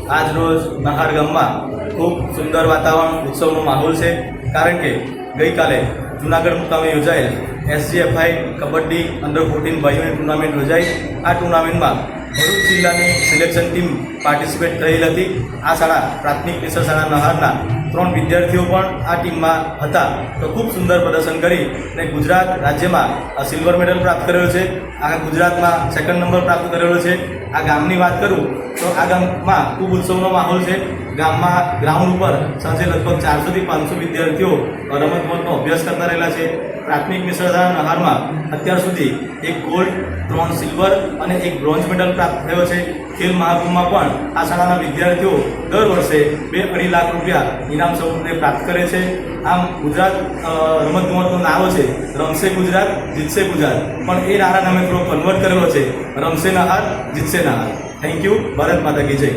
આજ રોજ નહાર ગામમાં ખૂબ સુંદર વાતાવરણ ઉત્સવનો માહોલ છે, કારણ કે ગઈકાલે જૂનાગઢ મુકામે યોજાયેલ SGFI કબડ્ડી અંડર-14 ભાઈઓની ટુર્નામેન્ટ યોજાઈ। આ ટુર્નામેન્ટમાં ભરૂચ જિલ્લાની સિલેક્શન ટીમ પાર્ટિસિપેટ થયેલ હતી। આ શાળા પ્રાથમિક નિશર શાળા નહારના 3 વિદ્યાર્થીઓ પણ આ ટીમમાં હતા, તો ખૂબ સુંદર પ્રદર્શન કરી અને ગુજરાત રાજ્યમાં સિલ્વર મેડલ પ્રાપ્ત કરેલો છે। આ ગુજરાતમાં 2nd નંબર પ્રાપ્ત કરેલો છે। આ ગામની વાત કરું તો આ ગામમાં ખૂબ ઉત્સવનો માહોલ છે। ગામમાં ગ્રાઉન્ડ ઉપર સાંજે લગભગ 400 થી 500 વિદ્યાર્થીઓ રમતગમતનો અભ્યાસ કરતા રહેલા છે। પ્રાથમિક નિશર શાળા નહારમાં અત્યાર સુધી 1 ગોલ્ડ, 3 સિલ્વર અને 1 બ્રોન્ઝ મેડલ પ્રાપ્ત થયો છે। ખેલ મહાકુંભમાં પણ આ શાળાના વિદ્યાર્થીઓ દર વર્ષે 2-2.5 લાખ રૂપિયા ઇનામ સ્વરૂપે પ્રાપ્ત કરે છે। આમ ગુજરાત રમતગમતનું નારો છે રમશે ગુજરાત જીતશે ગુજરાત, પણ એ નારા નામે થોડો કન્વર્ટ કરેલો છે રમશે નહાર જીતશે નહાર। Thank you. ભારત માતા કી જય।